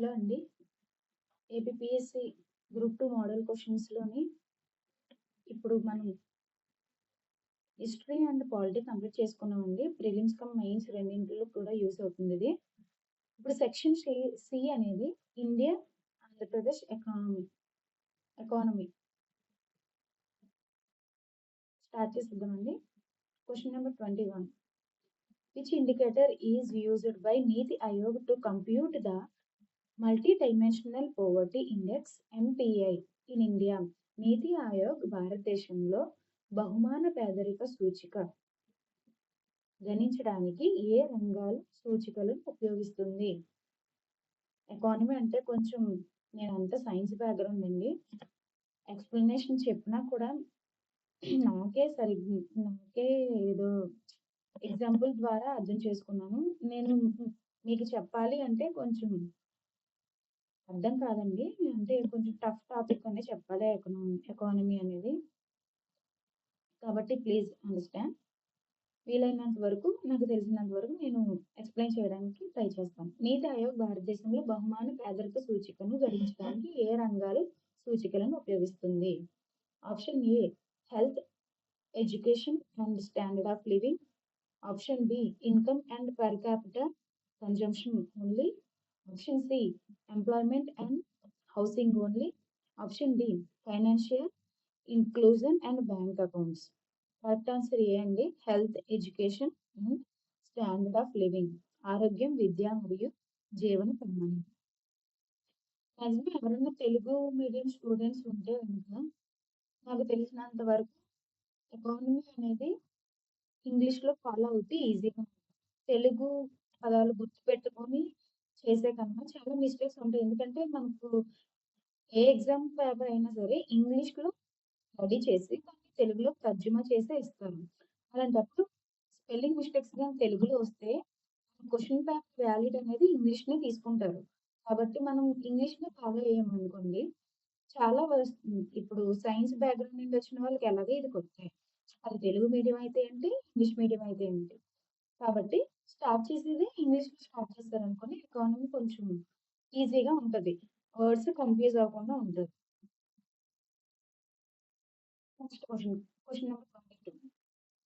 Hello అండి. APPSC group 2 model క్వెషన్స్‌లోని ఇప్పుడు మనం హిస్టరీ అండ్ పాలిటీ కంప్లీట్ చేసుకున్నామండి. ప్రిలిమ్స్ కమ్ మెయిన్స్ రెండింటిలో కూడా యూజ్ అవుతుంది ఇది. ఇప్పుడు సెక్షన్ సి అనేది ఇండియా, ఆంధ్రప్రదేశ్ ఎకానమీ స్టార్ట్ చేసేద్దామండి. Question number 21. Which indicator is used by Niti Aayog to compute the multidimensional poverty index MPI in India? నీతి ఆయోగ్ భారతదేశంలో బహుమాన పేదరిక సూచిక గణించడానికి ఏ రంగాల సూచికలను ఉపయోగిస్తుంది? ఎకానమీ అంటే కొంచెం నేనంతా సైన్స్ బ్యాక్గ్రౌండ్ అండి. ఎక్స్ప్లెనేషన్ చెప్పినా కూడా నాకే ఏదో ఎగ్జాంపుల్ ద్వారా అర్థం చేసుకున్నాను. నేను మీకు చెప్పాలి అంటే కొంచెం అర్థం కాదండి. అంటే కొంచెం టఫ్ టాపిక్ అనే చెప్పాలి ఎకానమీ అనేది. కాబట్టి ప్లీజ్ అండర్స్టాండ్. వీలైనంత వరకు నాకు తెలిసినంత వరకు నేను ఎక్స్ప్లెయిన్ చేయడానికి ట్రై చేస్తాను. నీతి ఆయోగ్ భారతదేశంలో బహుమాన పేదరిక సూచికను గణించడానికి ఏ రంగాలు సూచికలను ఉపయోగిస్తుంది? Option A health, education and standard of living. Option B income and per capita consumption only. Option C employment and housing only. Option D financial inclusion and bank accounts. Correct answer A అండి, health, education and standard of living. ఆరోగ్యం, విద్య మరియు జీవన ప్రమాణం. Maximum ఎవరైనా Telugu medium students ఉంటే కనుక నాకు తెలిసినంత వరకు ఎకానమీ అనేది ఇంగ్లీష్లో ఫాలో అవుతే ఈజీగా ఉంటుంది. తెలుగు పదాలు గుర్తుపెట్టుకొని చేసే కన్నా చాలా మిస్టేక్స్ ఉంటాయి. ఎందుకంటే మనకు ఏ ఎగ్జామ్ పేపర్ అయినా సరే ఇంగ్లీష్లో రెడీ చేసి దాన్ని తెలుగులో తర్జుమా చేసే ఇస్తారు. అలాంటప్పుడు స్పెల్లింగ్ మిస్టేక్స్ కానీ తెలుగులో వస్తే క్వశ్చన్ పేపర్ వ్యాలిడ్ అనేది ఇంగ్లీష్నే తీసుకుంటారు. కాబట్టి మనం ఇంగ్లీష్ని ఫాలో అయ్యామనుకోండి చాలా వస్తుంది. ఇప్పుడు సైన్స్ బ్యాక్గ్రౌండ్ నుండి వచ్చిన వాళ్ళకి ఎలాగో ఇది కొత్తే, అది తెలుగు మీడియం అయితే ఏంటి, ఇంగ్లీష్ మీడియం అయితే ఏంటి. కాబట్టి స్టార్ట్ చేసేది ఇంగ్లీష్లో స్టార్ట్ చేస్తారనుకోండి ఎకానమీ కొంచెం ఈజీగా ఉంటుంది, వర్డ్స్ కన్ఫ్యూజ్ అవ్వకుండా ఉంటుంది. Next question number 22.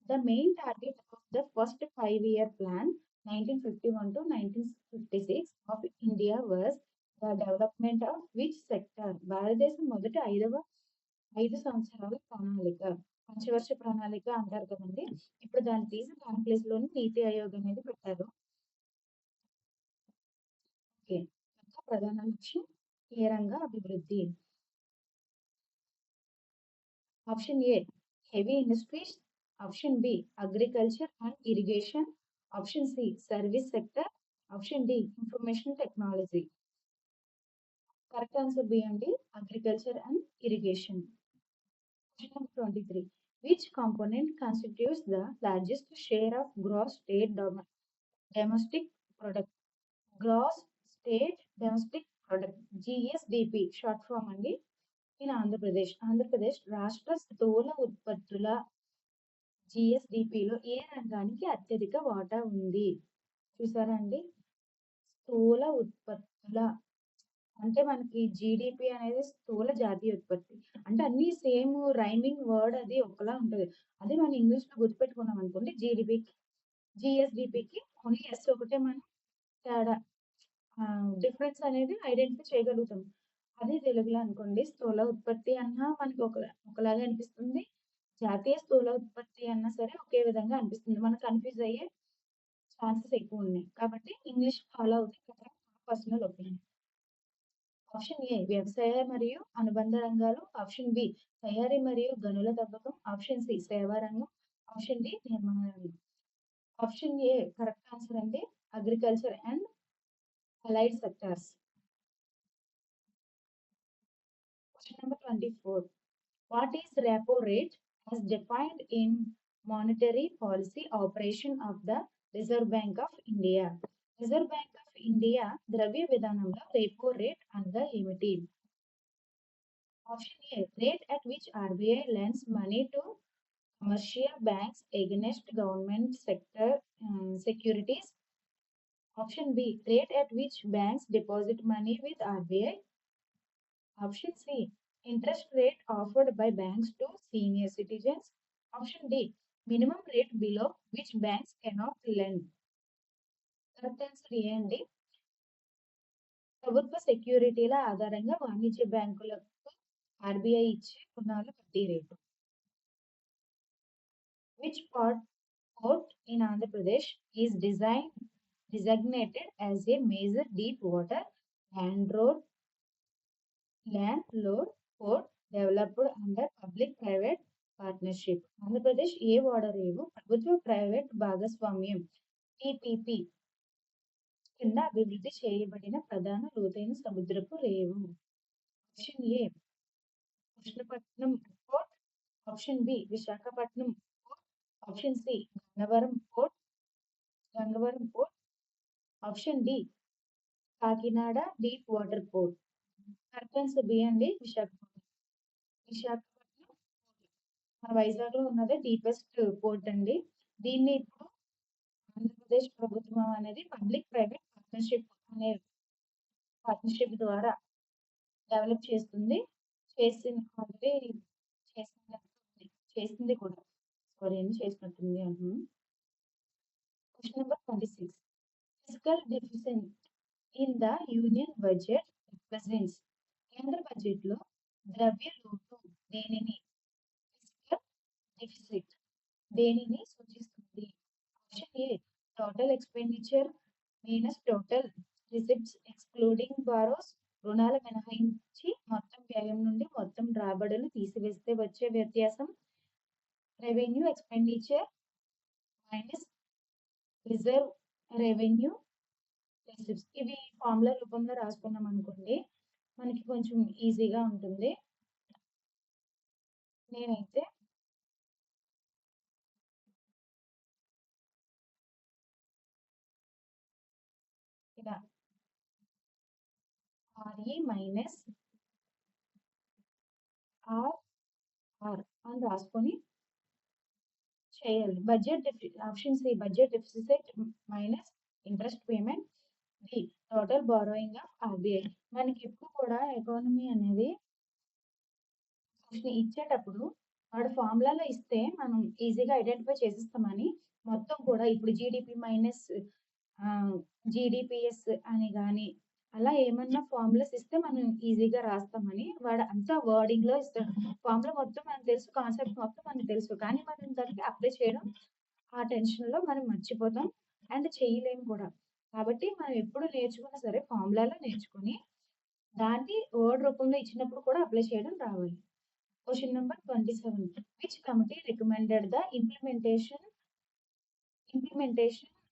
The main target of the first 5-year plan 1951 to 1956 of India was the development of which sector? భారతదేశం మొదటి 5 సంవత్సరాల ప్రణాళిక, పంచవర్ష ప్రణాళిక అంటారు కదండి. ఇప్పుడు దాన్ని తీసి దాని ప్లేస్ లోని నీతి ఆయోగ్ అనేది పెట్టారు. ఓకే, ప్రధాన లక్ష్యం ఏ రంగ అభివృద్ధి? Option A heavy industries. Option B agriculture and irrigation. Option C service sector. Option D information technology. Correct answer B అండి, agriculture and irrigation. Question number 23. Which component constitutes the largest share of gross state domestic product? Gross state domestic product, GSDP short form అండి. In Andhra Pradesh రాష్ట్ర స్థూల ఉత్పత్తుల GSDPలో ఏ రంగానికి అత్యధిక వాటా ఉంది? చూసారా అండి, స్థూల ఉత్పత్తుల అంటే మనకి జీడిపి అనేది స్థూల జాతీయ ఉత్పత్తి అంటే అన్ని సేమ్ రైమింగ్ వర్డ్ అది ఒకలా ఉంటుంది. అదే మనం ఇంగ్లీష్లో గుర్తుపెట్టుకున్నాం అనుకోండి GSDPకి ఓన్లీ ఎస్ ఒకటే మనం తేడా డిఫరెన్స్ అనేది ఐడెంటిఫై చేయగలుగుతాం. అదే తెలుగులో అనుకోండి స్థూల ఉత్పత్తి అన్నా మనకి ఒకలాగా అనిపిస్తుంది, జాతీయ స్థూల ఉత్పత్తి అన్నా సరే ఒకే విధంగా అనిపిస్తుంది. మనకు కన్ఫ్యూజ్ అయ్యే ఛాన్సెస్ ఎక్కువ ఉన్నాయి. కాబట్టి ఇంగ్లీష్ ఫాలో అవుతే పర్సనల్ ఒపీనియన్. ఆప్షన్ ఏ వ్యవసాయ మరియు అనుబంధ రంగాలు. ఆప్షన్ బి తయారీ మరియు గనుల తవ్వకం. ఆప్షన్ సి సేవా రంగం. ఆప్షన్ డి నిర్మాణ రంగం. ఆప్షన్ ఏ కరెక్ట్ ఆన్సర్ అండి, agriculture and allied sectors. Question number 24. What is repo rate as defined in monetary policy operation of the Reserve Bank of India? Reserve bank of India ద్రవ్య విధానంలో repo rate అనగా ఏమిటి? Option A rate at which RBI lends money to commercial banks against government sector securities. Option B, rate at which banks deposit money with RBI. Option C, interest rate offered by banks to senior citizens. Option D, minimum rate below which banks cannot lend. Correct answer A అండి. ప్రభుత్వ సెక్యూరిటీల ఆధారంగా వాణిజ్య బ్యాంకులకు RBI ఇచ్చే రుణాల వడ్డీ rate. Which port in Andhra Pradesh is designated as a major deep water land load port developed under public private partnership? Andhra Pradesh ఏ ఓడరేవు ప్రభుత్వ ప్రైవేట్ భాగస్వామ్యం PPP కింద అభివృద్ధి చేయబడిన ప్రధాన లోతైన సముద్రపు రేవు. Option A Krishnapatnam port. Option B Visakhapatnam port. Option C Gangavaram port. Option D Kakinada deep water port. Correct answer B అండి, విశాఖపట్నం మన వైజాగ్ లో ఉన్నదే డీపెస్ట్ పోర్ట్ అండి. దీన్ని ఇప్పుడు ఆంధ్రప్రదేశ్ ప్రభుత్వం అనేది పబ్లిక్ ప్రైవేట్ పార్ట్నర్షిప్ ద్వారా డెవలప్ చేస్తుంది. చేసింది కూడా చేసినట్టుంది అంటున్నాను. Question number 26. Fiscal deficit in the union budget represents. కేంద్ర బడ్జెట్ లో ద్రవ్య లోటు దేనిని, ఫిస్కల్ డెఫిసిట్ దేనిని సూచిస్తుంది? Option a total expenditure minus total receipts excluding borrows. రుణాలు మినహాయించి మొత్తం వ్యయం నుండి మొత్తం రాబడులు తీసివేస్తే వచ్చే వ్యత్యాసం. Revenue expenditure minus reserve revenue receipts. ఇవి ఫార్ములా రూపంలో రాసుకున్నాం అనుకోండి, మనకి కొంచెం ఈజీగా ఉంటుంది. నేనైతే ఇలా RE మైనస్ RR అని రాసుకొని చేయాలి. Option C budget deficit minus interest payment. D total borrowing of RBI. మనకి ఎప్పుడు కూడా ఎకానమీ అనేది ఇచ్చేటప్పుడు వాడు ఫార్ములాలో ఇస్తే మనం ఈజీగా ఐడెంటిఫై చేసిస్తామని మొత్తం కూడా ఇప్పుడు జీడిపి మైనస్ GDPS అని కానీ అలా ఏమన్నా ఫార్ములాస్ ఇస్తే మనం ఈజీగా రాస్తామని వాడు అంతా వర్డింగ్ లో ఇస్తాడు. ఫార్ములా మొత్తం మనకు తెలుసు, కాన్సెప్ట్ మొత్తం మనకు తెలుసు, కానీ మనం దానికి అప్లై చేయడం ఆ టెన్షన్ లో మనం మర్చిపోతాం అండ్ చేయలేము కూడా. కాబట్టి మనం ఎప్పుడు నేర్చుకున్నా సరే ఫార్ములాలో నేర్చుకుని దాన్ని వర్డ్ రూపంలో ఇచ్చినప్పుడు కూడా అప్లై చేయడం రావాలి. Question number 27. Which committee recommended the implementation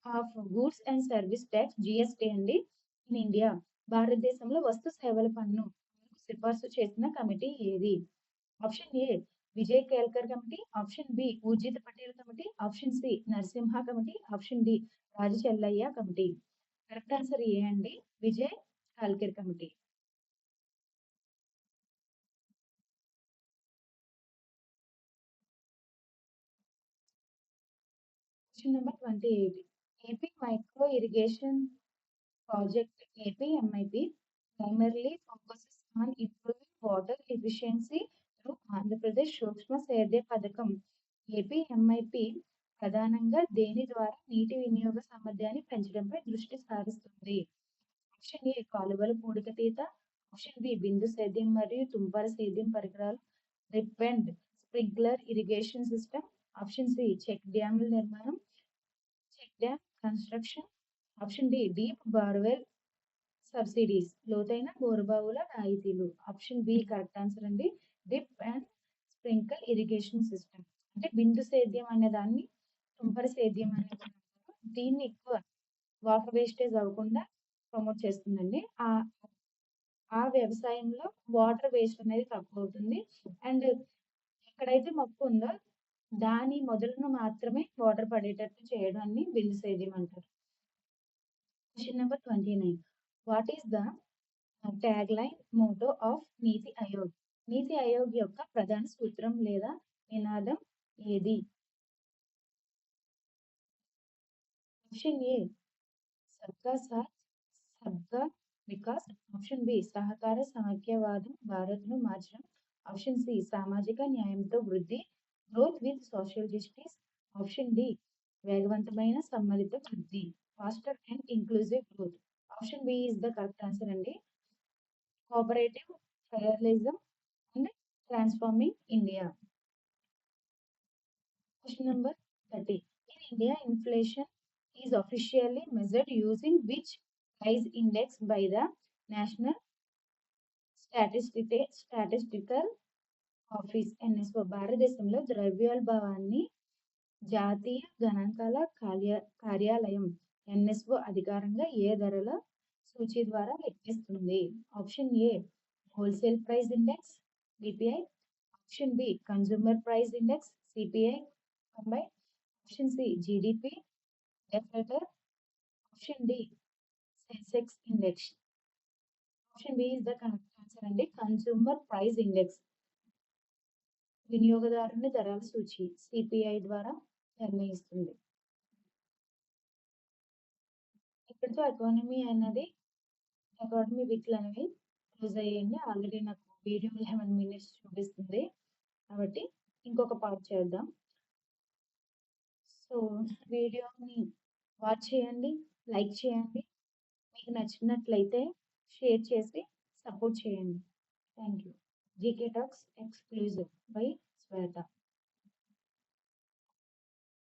of goods and service tax GST అండి ఇన్ ఇండియా? భారతదేశంలో వస్తు సేవల పన్ను సిఫార్సు చేసిన కమిటీ ఏది? Option A Vijay Kelkar committee. Option B Urjit Patel committee. Option C Narasimha committee. Option D Raja Chelliah committee. Correct answer A అండి, Vijay Kelkar committee. Question number 28. AP micro irrigation project APMIP primarily focuses on improving water efficiency through Andhra Pradesh సూక్ష్మ సేద్య పథకం. APMIP ప్రధానంగా దేని ద్వారా నీటి వినియోగ సామర్థ్యాన్ని పెంచడంపై దృష్టి సారిస్తుంది? ఆప్షన్ ఏ కాలువల పూడికతీత. ఆప్షన్ బి బిందు సేద్యం మరియు తుంపర సేద్యం పరికరాలు, drip and sprinkler irrigation system. Option C check డ్యాముల నిర్మాణం, check dam construction. Option D deep borewell subsidies, లోతైన బోరుబావుల రాయితీలు. ఆప్షన్ బి కరెక్ట్ ఆన్సర్ అండి, dip and sprinkle irrigation system. అంటే బిందు సేద్యం అనే దాన్ని తుంపర సేద్యం అనే దీన్ని ఎక్కువ వాటర్ వేస్టేజ్ అవ్వకుండా ప్రమోట్ చేస్తుందండి. ఆ వ్యవసాయంలో వాటర్ వేస్ట్ అనేది తక్కువ అవుతుంది అండ్ ఎక్కడైతే మొక్క ఉందో దాని మొదలను మాత్రమే వాటర్ పడేటట్టు చేయడాన్ని బిందు సేద్యం అంటారు. Question number 29. What is the tag line motto of నీతి ఆయోగ్? నీతి ఆయోగ్ యొక్క ప్రధాన సూత్రం లేదా నినాదం ఏది? ఆప్షన్ ఏ సబ్కా సాథ్ సబ్కా వికాస్. ఆప్షన్ బి సహకార సమైక్యవాదం భారత్ను మార్చడం. ఆప్షన్ సి సామాజిక న్యాయంతో వృద్ధి, growth with social justice. Option D వేగవంతమైన సమ్మతిత వృద్ధి, faster and inclusive growth. Option B is the correct answer అండి. Cooperative federalism and transforming India. Question number 30. In India, inflation is officially measured using which price index by the National Statistical Office NSO. భారతదేశంలో ద్రవ్యోల్బణాన్ని జాతీయ గణాంకాల కార్యాలయం NSO అధికారంగా ఏ ధరల సూచి ద్వారా లెక్కిస్తుంది? Option A wholesale price index BPI. Option B consumer price index CPI combined. Option C GDP deflator. Option D Sensex index. Option B is the correct answer అండి. కన్స్యూమర్ ప్రైస్ ఇండెక్స్ వినియోగదారుని ధరల సూచి CPI ద్వారా నిర్ణయిస్తుంది. ఇక్కడితో economy బిట్లు అనేవి close అయ్యాయండి. ఆల్రెడీ నాకు వీడియో 11 minutes చూపిస్తుంది కాబట్టి ఇంకొక పార్ట్ చేద్దాం. సో వీడియోని వాచ్ చేయండి, లైక్ చేయండి, మీకు నచ్చినట్లయితే షేర్ చేసి సపోర్ట్ చేయండి. Thank you. GK talks exclusive by Shweta.